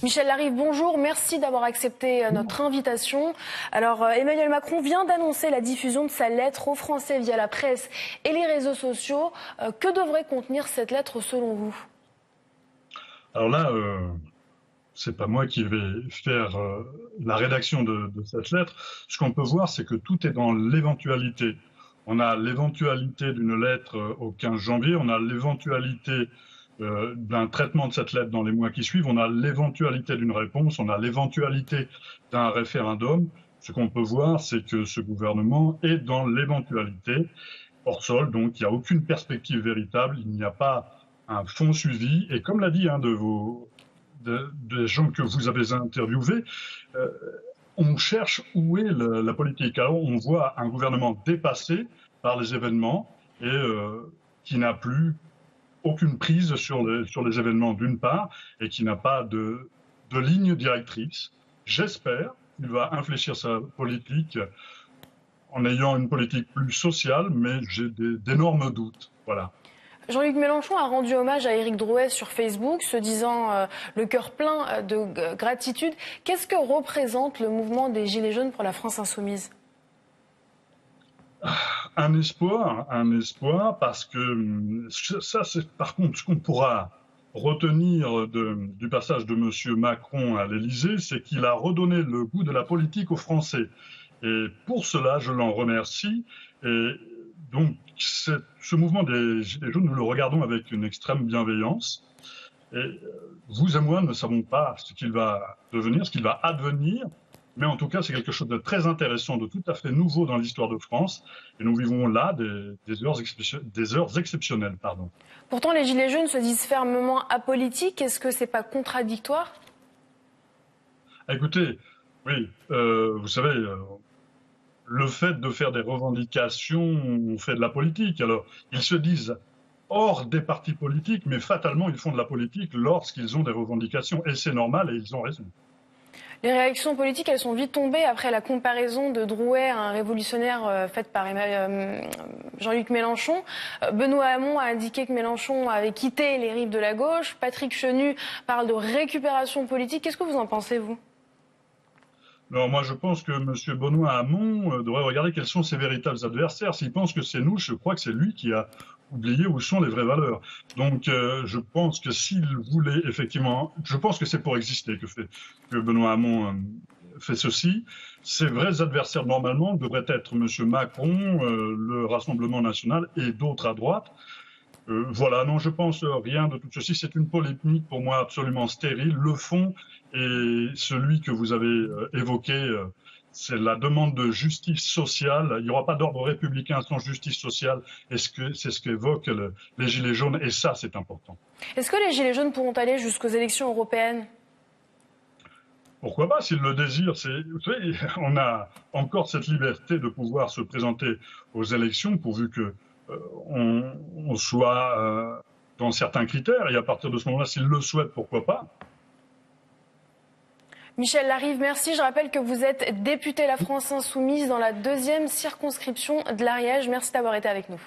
Michel Larive, bonjour. Merci d'avoir accepté notre invitation. Alors, Emmanuel Macron vient d'annoncer la diffusion de sa lettre aux Français via la presse et les réseaux sociaux. Que devrait contenir cette lettre selon vous? Alors là, c'est pas moi qui vais faire la rédaction de cette lettre. Ce qu'on peut voir, c'est que tout est dans l'éventualité. On a l'éventualité d'une lettre au 15 janvier, on a l'éventualité d'un traitement de cette lettre dans les mois qui suivent, on a l'éventualité d'une réponse, on a l'éventualité d'un référendum. Ce qu'on peut voir, c'est que ce gouvernement est dans l'éventualité hors sol, donc il n'y a aucune perspective véritable, il n'y a pas un fond suivi. Et comme l'a dit un des gens que vous avez interviewés, euh, on cherche où est la politique. Alors on voit un gouvernement dépassé par les événements et qui n'a plus aucune prise sur les événements d'une part et qui n'a pas de ligne directrice. J'espère qu'il va infléchir sa politique en ayant une politique plus sociale, mais j'ai d'énormes doutes. Voilà. Jean-Luc Mélenchon a rendu hommage à Éric Drouet sur Facebook, se disant le cœur plein de gratitude. Qu'est-ce que représente le mouvement des Gilets jaunes pour la France insoumise? Un espoir, parce que ça, c'est par contre ce qu'on pourra retenir du passage de M. Macron à l'Élysée, c'est qu'il a redonné le goût de la politique aux Français. Et pour cela, je l'en remercie. Et donc, ce mouvement des Gilets jaunes, nous le regardons avec une extrême bienveillance. Et vous et moi ne savons pas ce qu'il va devenir, ce qu'il va advenir. Mais en tout cas, c'est quelque chose de très intéressant, de tout à fait nouveau dans l'histoire de France. Et nous vivons là des heures exceptionnelles. Pardon. Pourtant, les Gilets jaunes se disent fermement apolitiques. Est-ce que c'est pas contradictoire? Écoutez, oui, vous savez, le fait de faire des revendications, on fait de la politique. Alors, ils se disent hors des partis politiques, mais fatalement, ils font de la politique lorsqu'ils ont des revendications. Et c'est normal et ils ont raison. Les réactions politiques, elles sont vite tombées après la comparaison de Drouet à un révolutionnaire faite par Jean-Luc Mélenchon. Benoît Hamon a indiqué que Mélenchon avait quitté les rives de la gauche. Patrick Chenu parle de récupération politique. Qu'est-ce que vous en pensez, vous? Alors moi, je pense que M. Benoît Hamon devrait regarder quels sont ses véritables adversaires. S'il pense que c'est nous, je crois que c'est lui qui a oublié où sont les vraies valeurs. Donc je pense que s'il voulait effectivement... Je pense que c'est pour exister que Benoît Hamon fait ceci. Ses vrais adversaires, normalement, devraient être M. Macron, le Rassemblement national et d'autres à droite. Voilà, non, je pense rien de tout ceci. C'est une polémique pour moi absolument stérile. Le fond est celui que vous avez évoqué, c'est la demande de justice sociale. Il n'y aura pas d'ordre républicain sans justice sociale. C'est ce qu'évoquent les Gilets jaunes et ça, c'est important. Est-ce que les Gilets jaunes pourront aller jusqu'aux élections européennes? Pourquoi pas, s'ils le désirent. Vous savez, on a encore cette liberté de pouvoir se présenter aux élections pourvu que on soit dans certains critères, et à partir de ce moment-là, s'ils le souhaitent, pourquoi pas. Michel Larive, merci. Je rappelle que vous êtes député La France Insoumise dans la 2e circonscription de l'Ariège. Merci d'avoir été avec nous.